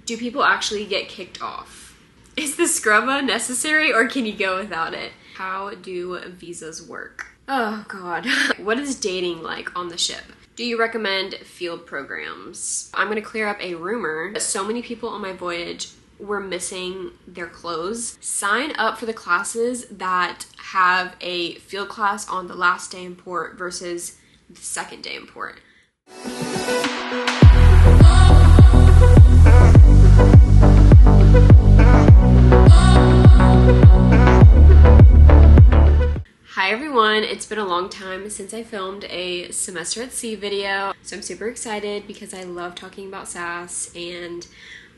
Do people actually get kicked off? Is the Scrubba necessary or can you go without it? How do visas work? Oh God. What is dating like on the ship? Do you recommend field programs? I'm gonna clear up a rumor that so many people on my voyage were missing their clothes. Sign up for the classes that have a field class on the last day in port versus the second day in port. Hi everyone, it's been a long time since I filmed a semester at sea video, so I'm super excited because I love talking about SAS, and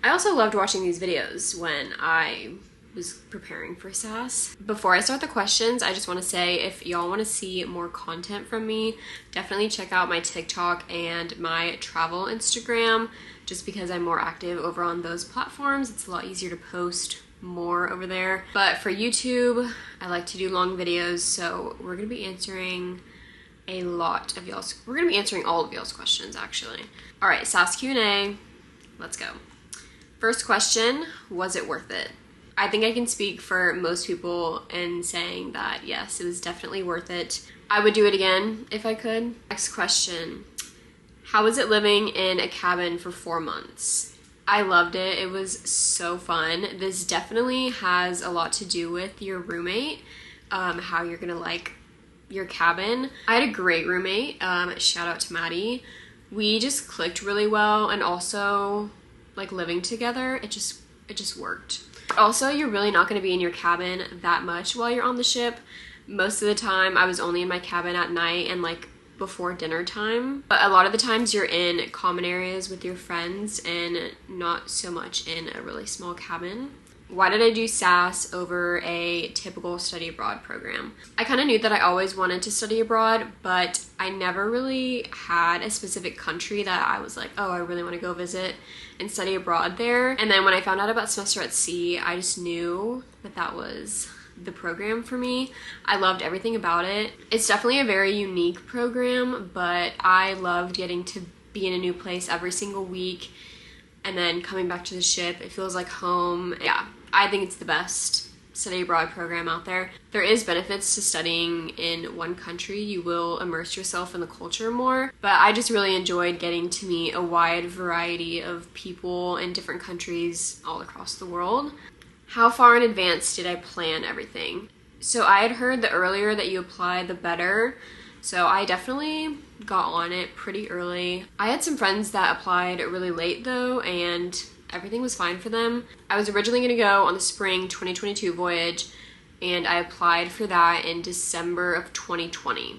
I also loved watching these videos when I was preparing for SAS. Before I start the questions, I just want to say if y'all want to see more content from me, definitely check out my TikTok and my travel Instagram, just because I'm more active over on those platforms. It's a lot easier to post more over there. But for YouTube, I like to do long videos, so we're gonna be answering a lot of y'all's, we're gonna be answering all of y'all's questions actually. All right, SAS Q&A, let's go. First question, was it worth it? I think I can speak for most people in saying that yes, it was definitely worth it. I would do it again if I could. Next question, how was it living in a cabin for 4 months? I loved it. It was so fun. This definitely has a lot to do with your roommate, how you're gonna like your cabin. I had a great roommate, shout out to Maddie. We just clicked really well, and also like living together, it just worked. Also, you're really not gonna be in your cabin that much while you're on the ship. Most of the time I was only in my cabin at night and like before dinner time, but a lot of the times you're in common areas with your friends and not so much in a really small cabin. Why did I do SAS over a typical study abroad program? I kind of knew that I always wanted to study abroad, but I never really had a specific country that I was like, oh, I really want to go visit and study abroad there. And then when I found out about semester at sea, I just knew that that was the program for me. I loved everything about it. It's definitely a very unique program, but I loved getting to be in a new place every single week and then coming back to the ship. It feels like home. Yeah, I think it's the best study abroad program out there. There is benefits to studying in one country. You will immerse yourself in the culture more, but I just really enjoyed getting to meet a wide variety of people in different countries all across the world. How far in advance did I plan everything? So I had heard the earlier that you apply, the better. So I definitely got on it pretty early. I had some friends that applied really late though, and everything was fine for them. I was originally gonna go on the spring 2022 voyage, and I applied for that in December of 2020.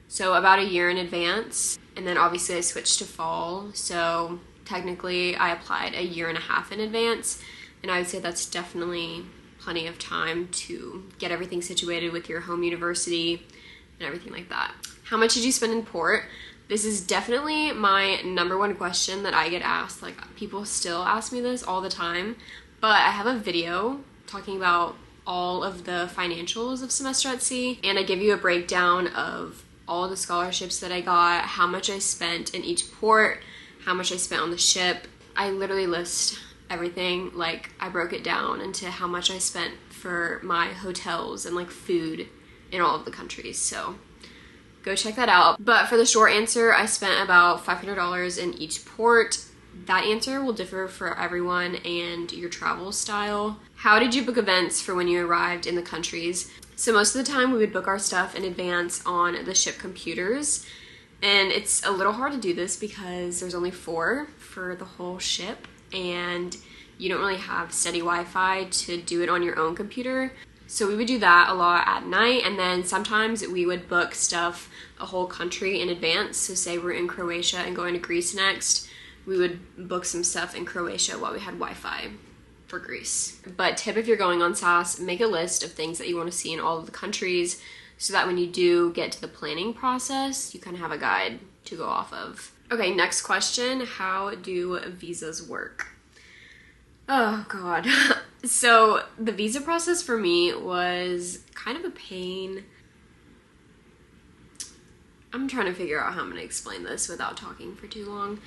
So about a year in advance. And then obviously I switched to fall. So technically I applied a year and a half in advance. And I would say that's definitely plenty of time to get everything situated with your home university and everything like that. How much did you spend in port? This is definitely my #1 question that I get asked. Like, people still ask me this all the time, but I have a video talking about all of the financials of semester at sea, and I give you a breakdown of all the scholarships that I got, how much I spent in each port, how much I spent on the ship. I literally list everything. Like, I broke it down into how much I spent for my hotels and like food in all of the countries, so go check that out. But for the short answer, I spent about $500 in each port. That answer will differ for everyone and your travel style. How did you book events for when you arrived in the countries? So most of the time we would book our stuff in advance on the ship computers, and it's a little hard to do this because there's only 4 for the whole ship, and you don't really have steady Wi-Fi to do it on your own computer. So we would do that a lot at night, and then sometimes we would book stuff a whole country in advance. So say we're in Croatia and going to Greece next, we would book some stuff in Croatia while we had Wi-Fi for Greece. But tip if you're going on SAS, make a list of things that you want to see in all of the countries so that when you do get to the planning process, you kind of have a guide to go off of. Okay, next question, how do visas work? Oh God. So the visa process for me was kind of a pain. I'm trying to figure out how I'm gonna explain this without talking for too long.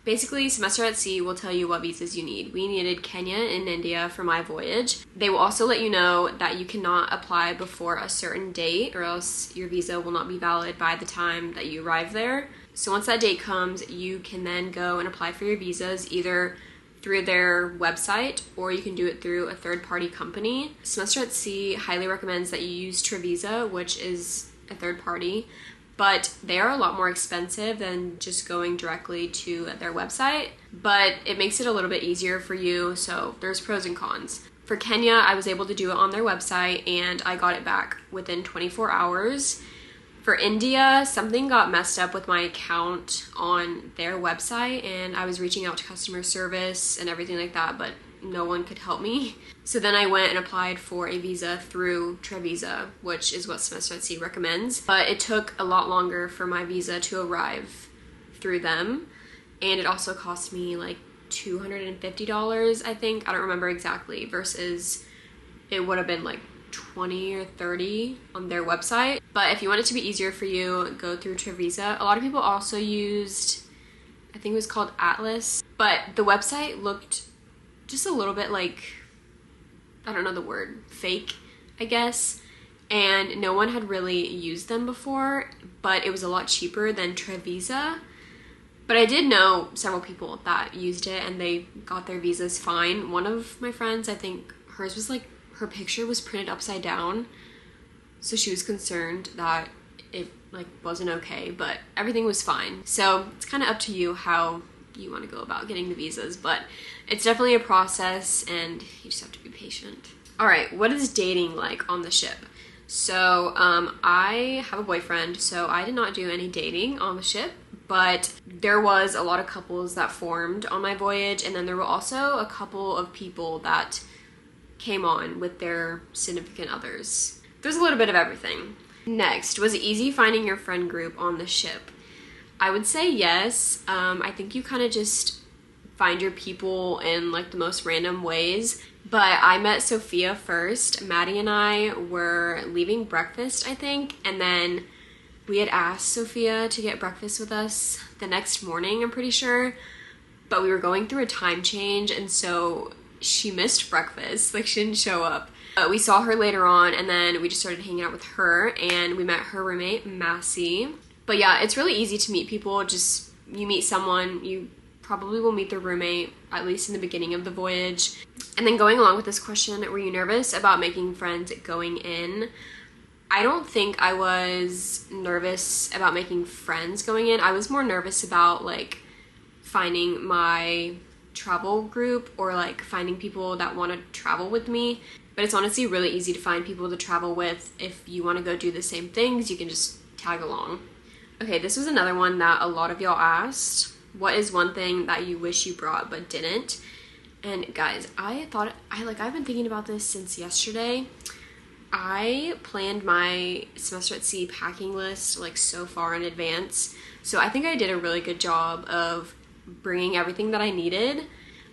Basically, Semester at Sea will tell you what visas you need. We needed Kenya and India for my voyage. They will also let you know that you cannot apply before a certain date or else your visa will not be valid by the time that you arrive there. So once that date comes, you can then go and apply for your visas either through their website or you can do it through a third-party company. Semester at Sea highly recommends that you use Trevisa, which is a third party, but they are a lot more expensive than just going directly to their website, but it makes it a little bit easier for you, so there's pros and cons. For Kenya, I was able to do it on their website and I got it back within 24 hours. For India, something got messed up with my account on their website and I was reaching out to customer service and everything like that, but no one could help me. So then I went and applied for a visa through Trevisa, which is what Semester at Sea recommends. But it took a lot longer for my visa to arrive through them. And it also cost me like $250, I think. I don't remember exactly, versus it would have been like 20 or 30 on their website. But if you want it to be easier for you, go through Trevisa. A lot of people also used, I think it was called Atlas, but the website looked just a little bit like, I don't know the word, fake, I guess. And no one had really used them before, but it was a lot cheaper than Trevisa. But I did know several people that used it and they got their visas fine. One of my friends, I think hers was like, her picture was printed upside down. So she was concerned that it like wasn't okay, but everything was fine. So it's kind of up to you how you want to go about getting the visas, but it's definitely a process and you just have to be patient. All right, what is dating like on the ship? So I have a boyfriend, so I did not do any dating on the ship, but there was a lot of couples that formed on my voyage, and then there were also a couple of people that came on with their significant others. There's a little bit of everything. Next, was it easy finding your friend group on the ship? I would say yes. I think you kind of just find your people in like the most random ways. But I met Sophia first. Maddie and I were leaving breakfast, I think, and then we had asked Sophia to get breakfast with us the next morning, I'm pretty sure. But we were going through a time change, and so she missed breakfast. Like, she didn't show up. But we saw her later on, and then we just started hanging out with her, and we met her roommate, Massey. But yeah, it's really easy to meet people. Just, you meet someone, you probably will meet their roommate, at least in the beginning of the voyage. And then going along with this question, were you nervous about making friends going in? I don't think I was nervous about making friends going in. I was more nervous about like finding my travel group or like finding people that want to travel with me. But it's honestly really easy to find people to travel with. If you want to go do the same things, you can just tag along. Okay, this was another one that a lot of y'all asked. What is one thing that you wish you brought but didn't? And guys, I've been thinking about this since yesterday. I planned my Semester at Sea packing list like so far in advance. So I think I did a really good job of bringing everything that I needed.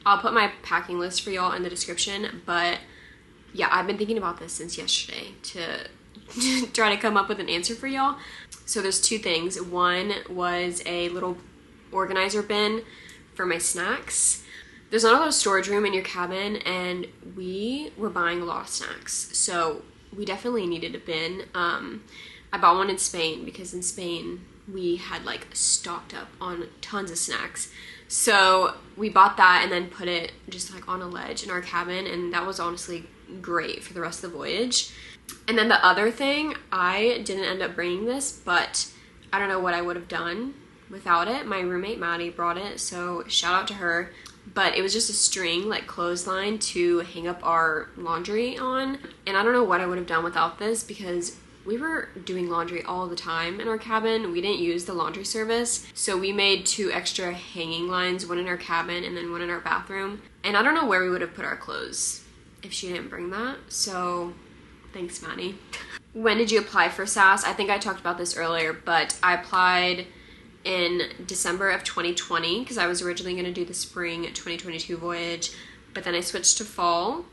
I'll put my packing list for y'all in the description, but yeah, I've been thinking about this since yesterday to try to come up with an answer for y'all. So there's two things. One was a little organizer bin for my snacks. There's not a lot of storage room in your cabin, and we were buying a lot of snacks, so we definitely needed a bin. I bought one in Spain because in Spain we had like stocked up on tons of snacks. So we bought that and then put it just like on a ledge in our cabin, and that was honestly great for the rest of the voyage. And then the other thing, I didn't end up bringing this, but I don't know what I would have done without it. My roommate Maddie brought it, so shout out to her. But it was just a string, like clothesline, to hang up our laundry on. And I don't know what I would have done without this because we were doing laundry all the time in our cabin. We didn't use the laundry service. So we made 2 extra hanging lines, one in our cabin and then one in our bathroom. And I don't know where we would have put our clothes if she didn't bring that. So thanks, Maddie. When did you apply for SAS? I think I talked about this earlier, but I applied in December of 2020 because I was originally going to do the spring 2022 voyage, but then I switched to fall.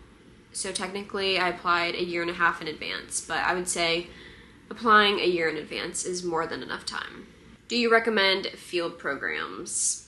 So technically I applied a year and a half in advance, but I would say applying a year in advance is more than enough time. Do you recommend field programs?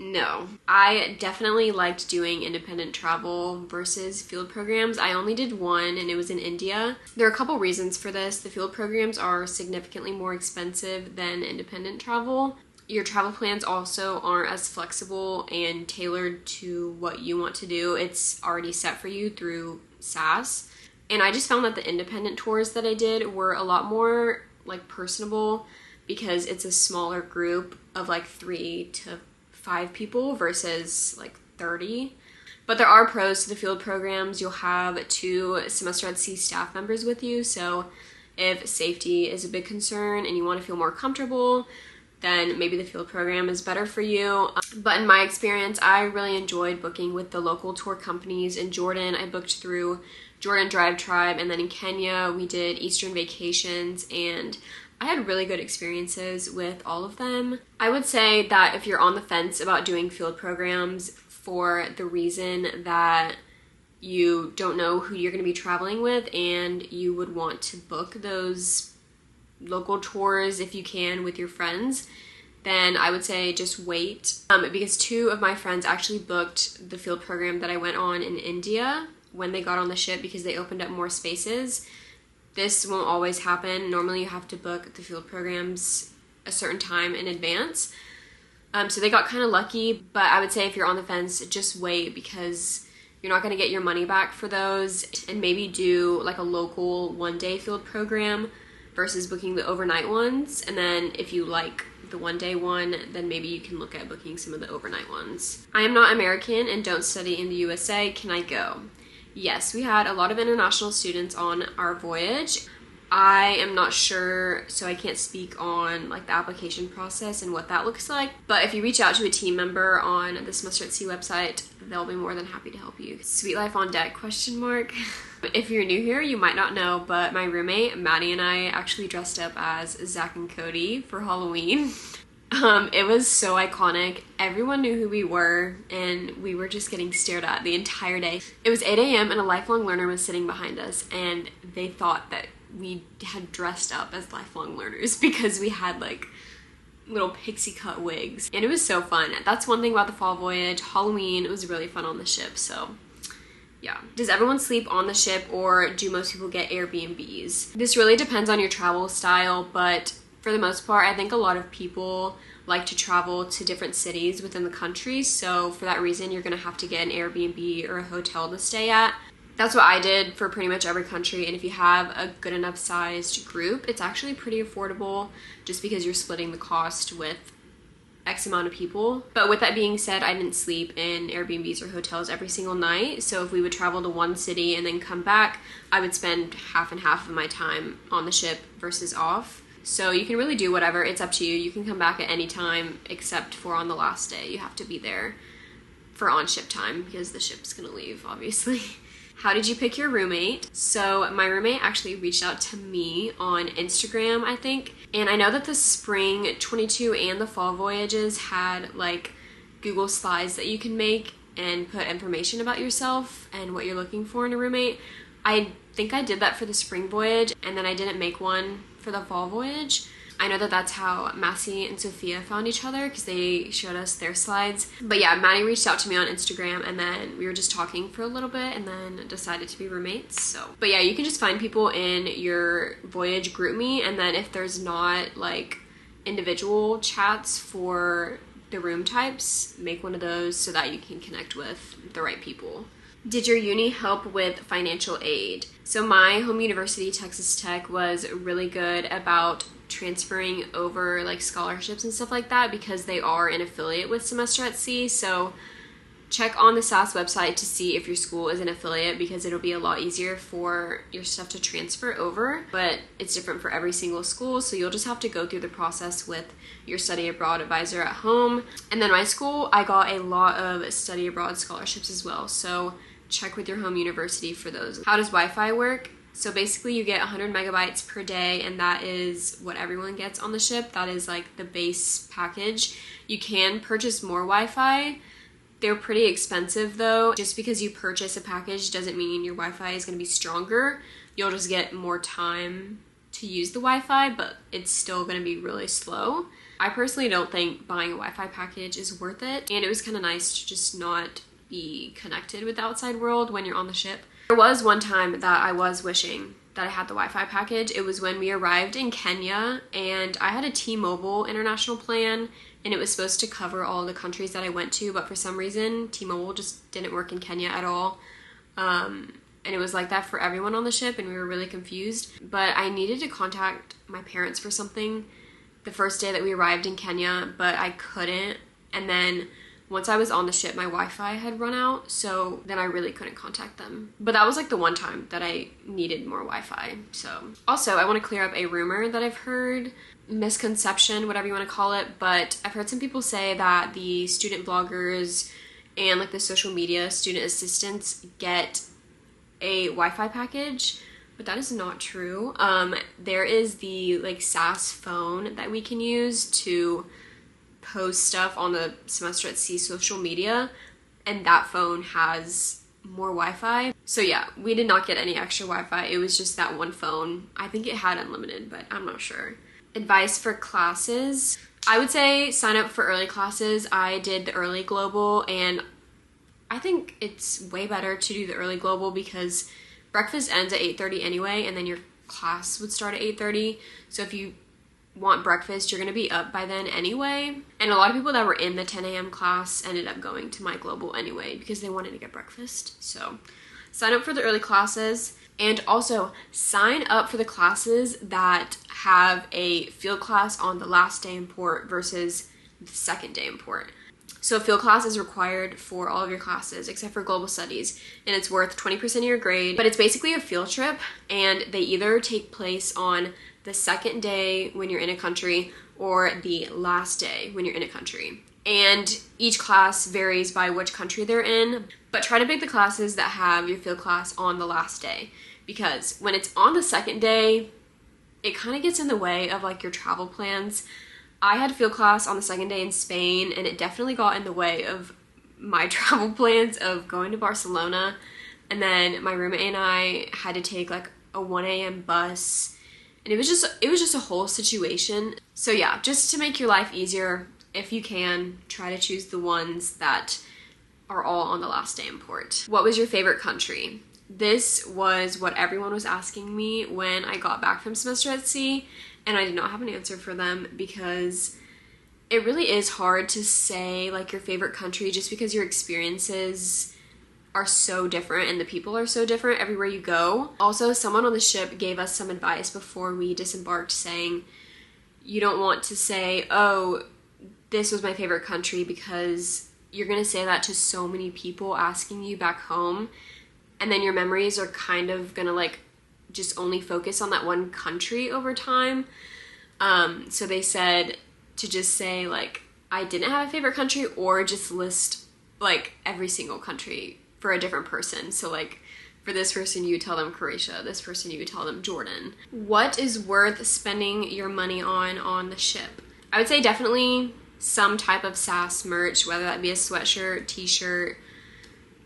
No. I definitely liked doing independent travel versus field programs. I only did one, and it was in India. There are a couple reasons for this. The field programs are significantly more expensive than independent travel. Your travel plans also aren't as flexible and tailored to what you want to do. It's already set for you through SAS. And I just found that the independent tours that I did were a lot more like personable because it's a smaller group of like 3 to 5 people versus like 30. But there are pros to the field programs. You'll have 2 semester at sea staff members with you, so if safety is a big concern and you want to feel more comfortable, then maybe the field program is better for you. But in my experience, I really enjoyed booking with the local tour companies. In Jordan, I booked through Jordan Drive Tribe, and then in Kenya, we did Eastern Vacations, and I had really good experiences with all of them. I would say that if you're on the fence about doing field programs for the reason that you don't know who you're going to be traveling with and you would want to book those local tours if you can with your friends, then I would say just wait. Because 2 of my friends actually booked the field program that I went on in India when they got on the ship because they opened up more spaces. This won't always happen. Normally you have to book the field programs a certain time in advance. So they got kind of lucky, but I would say if you're on the fence, just wait because you're not going to get your money back for those, and maybe do like a local one-day field program versus booking the overnight ones. And then if you like the one-day one, then maybe you can look at booking some of the overnight ones. I am not American and don't study in the USA. Can I go? Yes, we had a lot of international students on our voyage. I am not sure, so I can't speak on like the application process and what that looks like. But if you reach out to a team member on the Semester at Sea website, they'll be more than happy to help you. Sweet life on deck, question mark. If you're new here, you might not know, but my roommate, Maddie, and I actually dressed up as Zach and Cody for Halloween. It was so iconic. Everyone knew who we were, and we were just getting stared at the entire day. It was 8 a.m. and a lifelong learner was sitting behind us, and they thought that we had dressed up as lifelong learners because we had like little pixie cut wigs, and it was so fun. That's one thing about the fall voyage. Halloween, it was really fun on the ship, so yeah. Does everyone sleep on the ship, or do most people get Airbnbs? This really depends on your travel style, but for the most part, I think a lot of people like to travel to different cities within the country, so for that reason, you're gonna have to get an Airbnb or a hotel to stay at. That's what I did for pretty much every country, and if you have a good enough sized group, it's actually pretty affordable just because you're splitting the cost with X amount of people. But with that being said, I didn't sleep in Airbnbs or hotels every single night, so if we would travel to one city and then come back, I would spend half and half of my time on the ship versus off. So you can really do whatever, it's up to you. You can come back at any time except for on the last day. You have to be there for on-ship time because the ship's gonna leave, obviously. How did you pick your roommate? So my roommate actually reached out to me on Instagram, I think. And I know that the spring 22 and the fall voyages had like Google slides that you can make and put information about yourself and what you're looking for in a roommate. I think I did that for the spring voyage, and then I didn't make one for the fall voyage. I know that that's how Massey and Sophia found each other because they showed us their slides. But yeah, Maddie reached out to me on Instagram, and then we were just talking for a little bit and then decided to be roommates. So, but yeah, you can just find people in your voyage group me, and then if there's not like individual chats for the room types, make one of those so that you can connect with the right people. Did your uni help with financial aid? So my home university, Texas Tech, was really good about transferring over like scholarships and stuff like that because they are an affiliate with Semester at Sea. So check on the SAS website to see if your school is an affiliate because it'll be a lot easier for your stuff to transfer over, but it's different for every single school, so you'll just have to go through the process with your study abroad advisor at home. And then my school, I got a lot of study abroad scholarships as well, so check with your home university for those. How does Wi-Fi work? So basically you get 100 megabytes per day, and that is what everyone gets on the ship. That is like the base package. You can purchase more Wi-Fi. They're pretty expensive though. Just because you purchase a package doesn't mean your Wi-Fi is going to be stronger. You'll just get more time to use the Wi-Fi, but it's still going to be really slow. I personally don't think buying a Wi-Fi package is worth it, and it was kind of nice to just not be connected with the outside world when you're on the ship. There was one time that I was wishing that I had the Wi-Fi package. It was when we arrived in Kenya, and I had a T-Mobile international plan, and it was supposed to cover all the countries that I went to, but for some reason T-Mobile just didn't work in Kenya at all. And it was like that for everyone on the ship, and we were really confused. But I needed to contact my parents for something the first day that we arrived in Kenya, but I couldn't. And then once I was on the ship, my Wi-Fi had run out, so then I really couldn't contact them. But that was like the one time that I needed more Wi-Fi. So also, I want to clear up a rumor that I've heard, misconception, whatever you want to call it, but I've heard some people say that the student bloggers and like the social media student assistants get a Wi-Fi package, but that is not true. There is the like SAS phone that we can use to post stuff on the Semester at Sea social media, and that phone has more Wi-Fi. So yeah, we did not get any extra Wi-Fi. It was just that one phone. I think it had unlimited, but I'm not sure. Advice for classes. I would say sign up for early classes. I did the early global, and I think it's way better to do the early global because breakfast ends at 8:30 anyway, and then your class would start at 8:30. So if you want breakfast, you're gonna be up by then anyway. And a lot of people that were in the 10 a.m. class ended up going to my global anyway because they wanted to get breakfast. So sign up for the early classes, and also sign up for the classes that have a field class on the last day in port versus the second day in port. So field class is required for all of your classes except for global studies, and it's worth 20% of your grade, but it's basically a field trip, and they either take place on the second day when you're in a country or the last day when you're in a country. And each class varies by which country they're in, but try to pick the classes that have your field class on the last day, because when it's on the second day, it kind of gets in the way of like your travel plans. I had field class on the second day in Spain, and it definitely got in the way of my travel plans of going to Barcelona. And then my roommate and I had to take like a 1 a.m. bus, and it was just a whole situation. So yeah, just to make your life easier, if you can, try to choose the ones that are all on the last day in port. What was your favorite country? This was what everyone was asking me when I got back from Semester at Sea, and I did not have an answer for them because it really is hard to say like your favorite country just because your experiences are so different and the people are so different everywhere you go. Also, someone on the ship gave us some advice before we disembarked saying you don't want to say, oh, this was my favorite country, because you're gonna say that to so many people asking you back home, and then your memories are kind of gonna like just only focus on that one country over time. So they said to just say like I didn't have a favorite country, or just list like every single country for a different person. So like for this person you would tell them Croatia, this person you would tell them Jordan. What is worth spending your money on the ship? I would say definitely some type of SAS merch, whether that be a sweatshirt, t-shirt,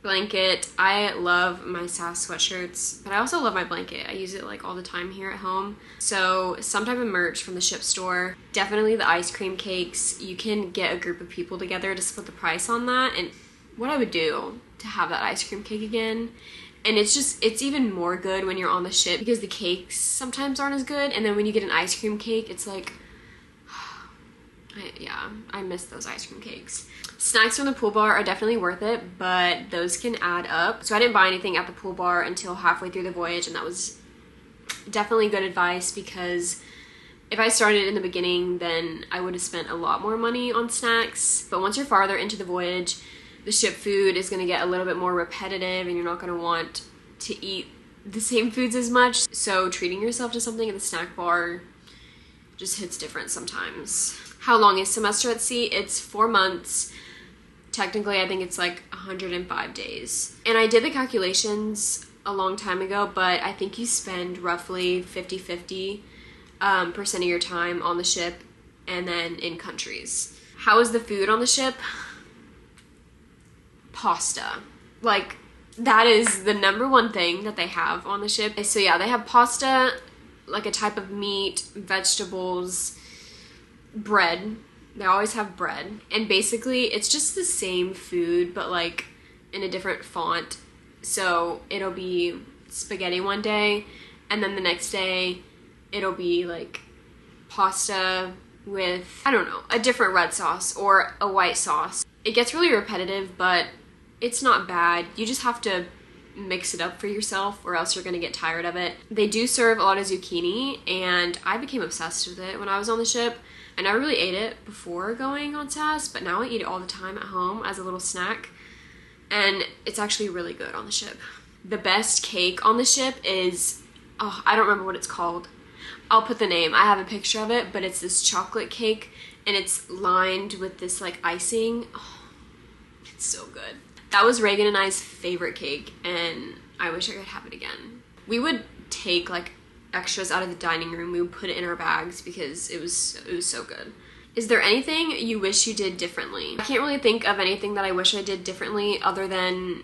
blanket. I love my SAS sweatshirts, but I also love my blanket. I use it like all the time here at home. So some type of merch from the ship store. Definitely the ice cream cakes. You can get a group of people together to split the price on that. And what I would do to have that ice cream cake again, and it's even more good when you're on the ship because the cakes sometimes aren't as good, and then when you get an ice cream cake, it's like, I miss those ice cream cakes. Snacks from the pool bar are definitely worth it, but those can add up. So I didn't buy anything at the pool bar until halfway through the voyage, and that was definitely good advice, because if I started in the beginning, then I would have spent a lot more money on snacks. But once you're farther into the voyage, the ship food is going to get a little bit more repetitive, and you're not going to want to eat the same foods as much. So treating yourself to something at the snack bar just hits different sometimes. How long is Semester at Sea? It's 4 months. Technically, I think it's like 105 days. And I did the calculations a long time ago, but I think you spend roughly 50-50% of your time on the ship and then in countries. How is the food on the ship? Pasta. Like, that is the number one thing that they have on the ship. So yeah, they have pasta, like a type of meat, vegetables, bread. They always have bread. And basically, it's just the same food, but like in a different font. So it'll be spaghetti one day, and then the next day it'll be like pasta with, I don't know, a different red sauce or a white sauce. It gets really repetitive, but it's not bad. You just have to mix it up for yourself or else you're gonna get tired of it. They do serve a lot of zucchini, and I became obsessed with it when I was on the ship. I never really ate it before going on SAS, but now I eat it all the time at home as a little snack, and it's actually really good on the ship. The best cake on the ship is, oh, I don't remember what it's called. I'll put the name. I have a picture of it, but it's this chocolate cake, and it's lined with this like icing. Oh, it's so good. That was Reagan and I's favorite cake, and I wish I could have it again. We would take like extras out of the dining room. We would put it in our bags because it was so good. Is there anything you wish you did differently? I can't really think of anything that I wish I did differently other than,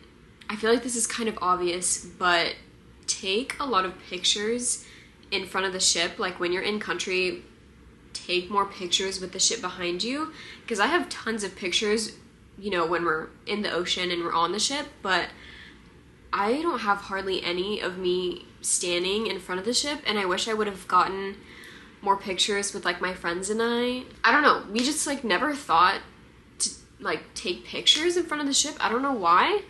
I feel like this is kind of obvious, but take a lot of pictures in front of the ship. Like when you're in country, take more pictures with the ship behind you, because I have tons of pictures, you know, when we're in the ocean and we're on the ship, but I don't have hardly any of me standing in front of the ship, and I wish I would have gotten more pictures with like my friends and I don't know, we just like never thought to like take pictures in front of the ship. I don't know why.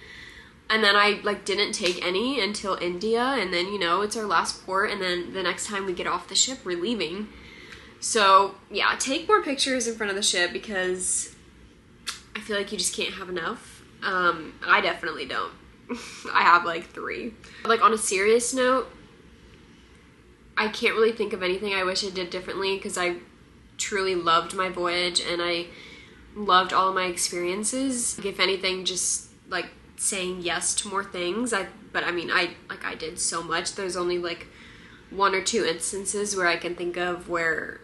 And then I like didn't take any until India, and then, you know, it's our last port, and then the next time we get off the ship we're leaving. So yeah, take more pictures in front of the ship because I feel like you just can't have enough. I definitely don't. I have like 3. Like on a serious note, I can't really think of anything I wish I did differently because I truly loved my voyage and I loved all of my experiences. Like, if anything, just like saying yes to more things. But I mean, I did so much. There's only like 1 or 2 instances where I can think of where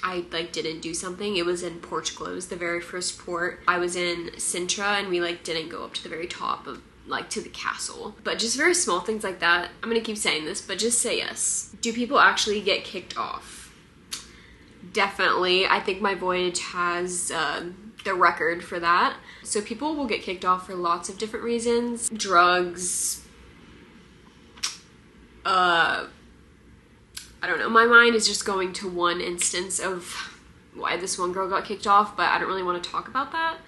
I like didn't do something. It was in Portugal. It was the very first port. I was in Sintra, and we like didn't go up to the very top of like to the castle. But just very small things like that. I'm gonna keep saying this, but just say yes. Do people actually get kicked off? Definitely. I think my voyage has the record for that. So people will get kicked off for lots of different reasons. Drugs, I don't know. My mind is just going to one instance of why this one girl got kicked off, but I don't really want to talk about that.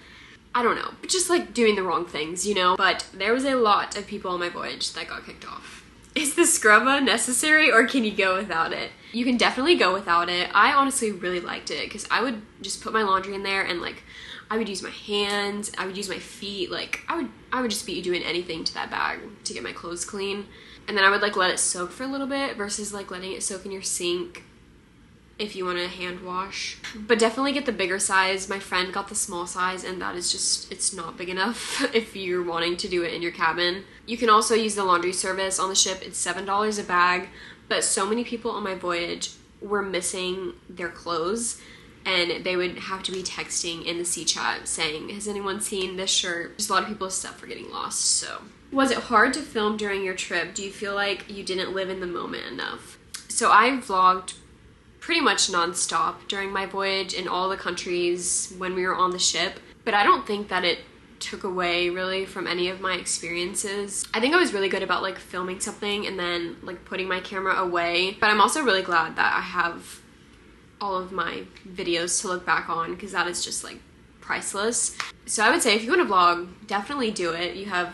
I don't know, but just like doing the wrong things, you know? But there was a lot of people on my voyage that got kicked off. Is the Scrubba necessary, or can you go without it? You can definitely go without it. I honestly really liked it because I would just put my laundry in there, and like I would use my hands, I would use my feet, like I would just be doing anything to that bag to get my clothes clean. And then I would like let it soak for a little bit versus like letting it soak in your sink if you want to hand wash. But definitely get the bigger size. My friend got the small size, and that is just, it's not big enough if you're wanting to do it in your cabin. You can also use the laundry service on the ship. It's $7 a bag, but so many people on my voyage were missing their clothes, and they would have to be texting in the sea chat saying, has anyone seen this shirt? Just a lot of people's stuff were getting lost. So was it hard to film during your trip? Do you feel like you didn't live in the moment enough? So I vlogged pretty much non-stop during my voyage in all the countries when we were on the ship, but I don't think that it took away really from any of my experiences. I think I was really good about like filming something and then like putting my camera away, but I'm also really glad that I have all of my videos to look back on because that is just like priceless. So I would say if you want to vlog, definitely do it. You have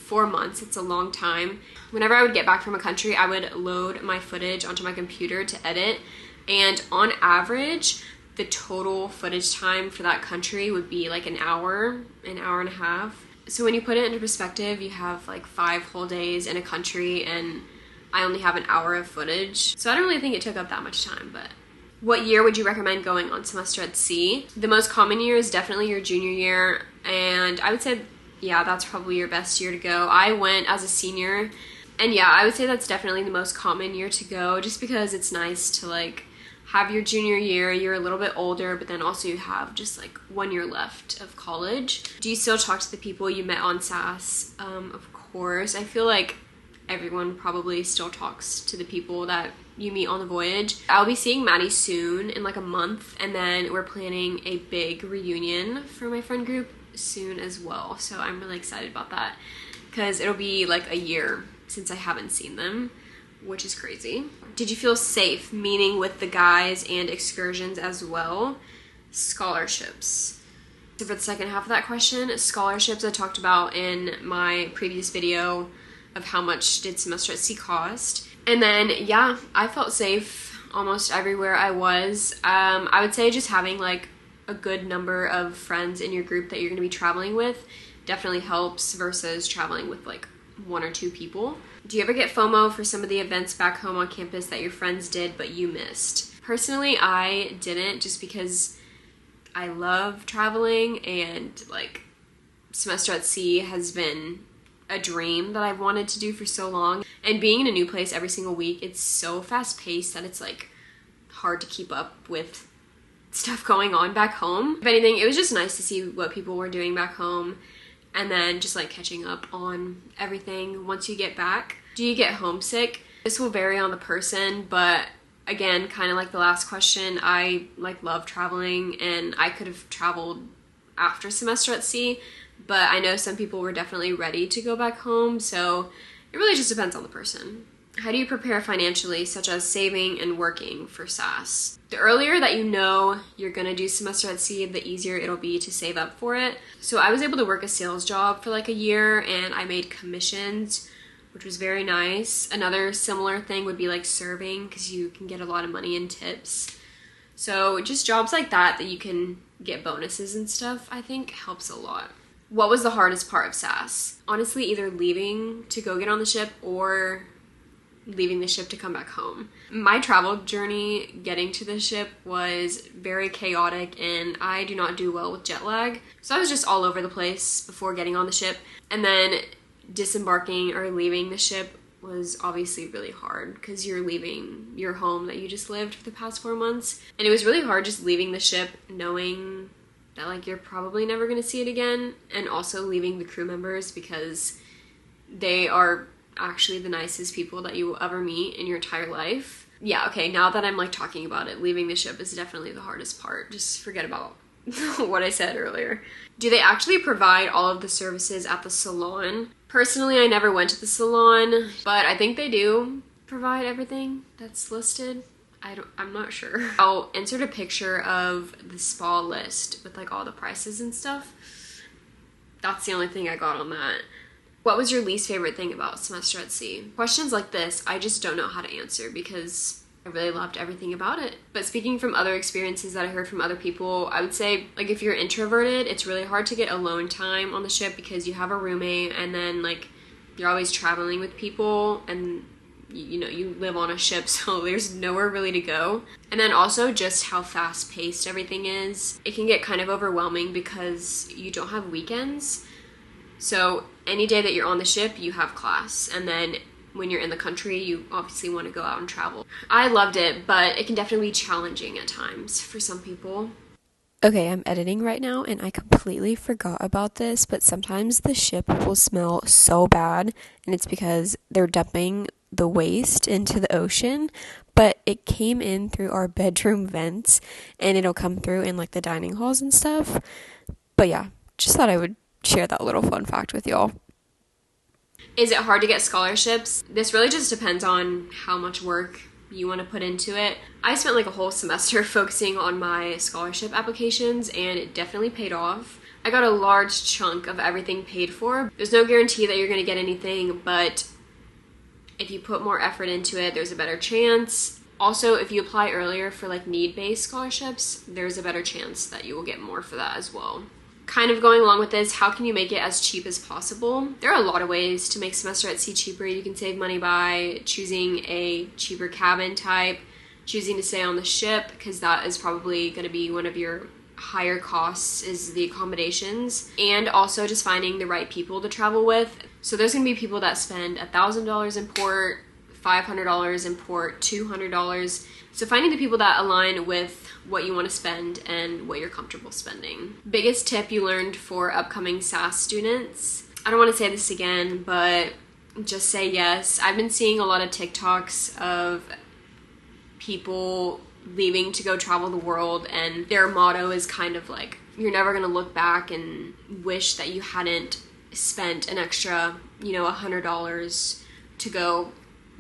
4 months, it's a long time. Whenever I would get back from a country, I would load my footage onto my computer to edit, and on average, the total footage time for that country would be like an hour and a half. So when you put it into perspective, you have like 5 whole days in a country, and I only have an hour of footage. So I don't really think it took up that much time, but. What year would you recommend going on semester at sea? The most common year is definitely your junior year, and I would say, yeah, that's probably your best year to go. I went as a senior, and yeah, I would say that's definitely the most common year to go, just because it's nice to like have your junior year, you're a little bit older, but then also you have just like 1 year left of college. Do you still talk to the people you met on SAS? Of course. I feel like everyone probably still talks to the people that you meet on the voyage. I'll be seeing Maddie soon in like a month, and then we're planning a big reunion for my friend group soon as well. So I'm really excited about that because it'll be like a year since I haven't seen them, which is crazy. Did you feel safe, meaning with the guys and excursions as well? Scholarships. So for the second half of that question, scholarships I talked about in my previous video of how much did semester at sea cost. And then, yeah, I felt safe almost everywhere I was. I would say just having like a good number of friends in your group that you're gonna be traveling with definitely helps versus traveling with like 1 or 2 people. Do you ever get FOMO for some of the events back home on campus that your friends did but you missed? Personally, I didn't, just because I love traveling and like semester at sea has been a dream that I've wanted to do for so long. And being in a new place every single week, it's so fast paced that it's like hard to keep up with stuff going on back home. If anything, it was just nice to see what people were doing back home and then just like catching up on everything once you get back. Do you get homesick? This will vary on the person, but again, kind of like the last question, I like love traveling and I could have traveled after semester at sea, but I know some people were definitely ready to go back home, so it really just depends on the person. How do you prepare financially, such as saving and working for SAS? The earlier that you know you're gonna do semester at sea, the easier it'll be to save up for it. So I was able to work a sales job for like a year and I made commissions, which was very nice. Another similar thing would be like serving, because you can get a lot of money in tips. So just jobs like that you can get bonuses and stuff, I think helps a lot. What was the hardest part of SAS? Honestly, either leaving to go get on the ship or leaving the ship to come back home. My travel journey getting to the ship was very chaotic and I do not do well with jet lag. So I was just all over the place before getting on the ship. And then disembarking or leaving the ship was obviously really hard because you're leaving your home that you just lived for the past 4 months. And it was really hard just leaving the ship knowing that like you're probably never going to see it again, and also leaving the crew members because they are actually the nicest people that you will ever meet in your entire life. Yeah, okay, now that I'm like talking about it, leaving the ship is definitely the hardest part. Just forget about what I said earlier. Do they actually provide all of the services at the salon? Personally, I never went to the salon, but I think they do provide everything that's listed. I'm not sure. I'll insert a picture of the spa list with like all the prices and stuff. That's the only thing I got on that. What was your least favorite thing about semester at sea? Questions like this, I just don't know how to answer because I really loved everything about it. But speaking from other experiences that I heard from other people, I would say like if you're introverted, it's really hard to get alone time on the ship because you have a roommate and then like you're always traveling with people and you know, you live on a ship, so there's nowhere really to go. And then also just how fast-paced everything is. It can get kind of overwhelming because you don't have weekends. So any day that you're on the ship, you have class. And then when you're in the country, you obviously want to go out and travel. I loved it, but it can definitely be challenging at times for some people. Okay, I'm editing right now and I completely forgot about this, but sometimes the ship will smell so bad and it's because they're dumping the waste into the ocean, but it came in through our bedroom vents and it'll come through in like the dining halls and stuff. But yeah, just thought I would share that little fun fact with y'all. Is it hard to get scholarships? This really just depends on how much work you want to put into it. I spent like a whole semester focusing on my scholarship applications and it definitely paid off. I got a large chunk of everything paid for. There's no guarantee that you're going to get anything, but if you put more effort into it, there's a better chance. Also, if you apply earlier for like need-based scholarships, there's a better chance that you will get more for that as well. Kind of going along with this, how can you make it as cheap as possible? There are a lot of ways to make semester at sea cheaper. You can save money by choosing a cheaper cabin type, choosing to stay on the ship, because that is probably going to be one of your higher costs is the accommodations, and also just finding the right people to travel with. So there's going to be people that spend $1,000 in port, $500 in port, $200. So finding the people that align with what you want to spend and what you're comfortable spending. Biggest tip you learned for upcoming SAS students? I don't want to say this again, but just say yes. I've been seeing a lot of TikToks of people leaving to go travel the world, and their motto is kind of like, you're never gonna look back and wish that you hadn't spent an extra, you know, $100 to go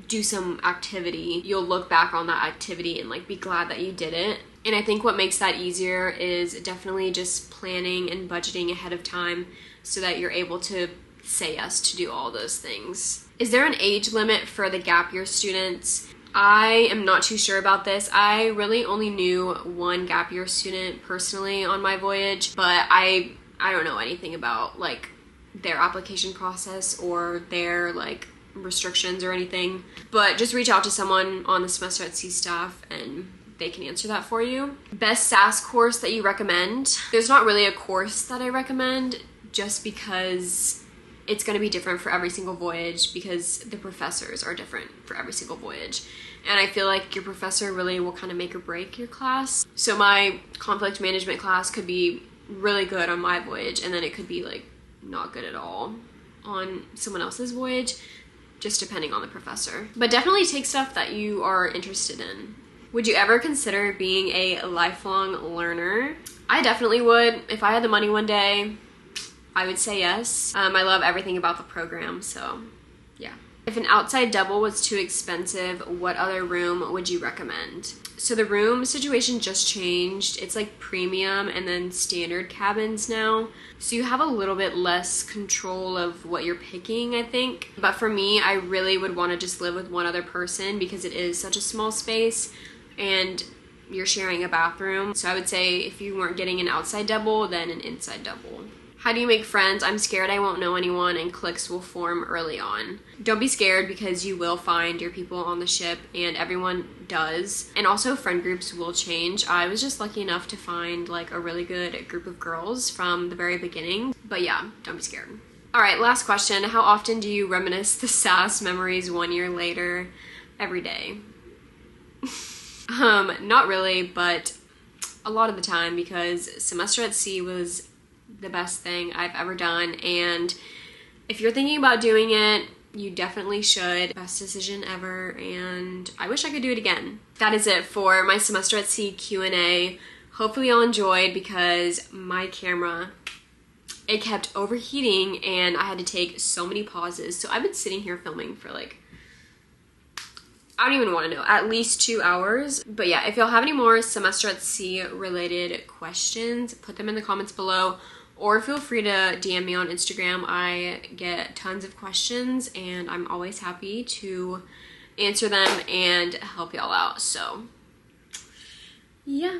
do some activity. You'll look back on that activity and like be glad that you did it. And I think what makes that easier is definitely just planning and budgeting ahead of time so that you're able to say yes to do all those things. Is there an age limit for the gap year students? I am not too sure about this. I really only knew one gap year student personally on my voyage, but I don't know anything about like their application process or their like restrictions or anything. But just reach out to someone on the Semester at Sea staff and they can answer that for you. Best SAS course that you recommend? There's not really a course that I recommend, just because it's going to be different for every single voyage because the professors are different for every single voyage. And I feel like your professor really will kind of make or break your class. So my conflict management class could be really good on my voyage, and then it could be like not good at all on someone else's voyage, just depending on the professor. But definitely take stuff that you are interested in. Would you ever consider being a lifelong learner? I definitely would. If I had the money one day, I would say yes. I love everything about the program, so yeah. If an outside double was too expensive, what other room would you recommend? So the room situation just changed. It's like premium and then standard cabins now. So you have a little bit less control of what you're picking, I think. But for me, I really would want to just live with one other person because it is such a small space and you're sharing a bathroom. So I would say if you weren't getting an outside double, then an inside double. How do you make friends? I'm scared I won't know anyone and cliques will form early on. Don't be scared because you will find your people on the ship and everyone does. And also friend groups will change. I was just lucky enough to find like a really good group of girls from the very beginning. But yeah, don't be scared. All right, last question. How often do you reminisce the SAS memories 1 year later? Every day. Not really, but a lot of the time because Semester at Sea was the best thing I've ever done, and if you're thinking about doing it, you definitely should. Best decision ever, and I wish I could do it again. That is it for my Semester at Sea Q&A. Hopefully y'all enjoyed because my camera, it kept overheating and I had to take so many pauses. So I've been sitting here filming for like, I don't even want to know, at least 2 hours. But yeah, if y'all have any more Semester at Sea related questions, put them in the comments below. Or feel free to DM me on Instagram. I get tons of questions and I'm always happy to answer them and help y'all out. So, yeah.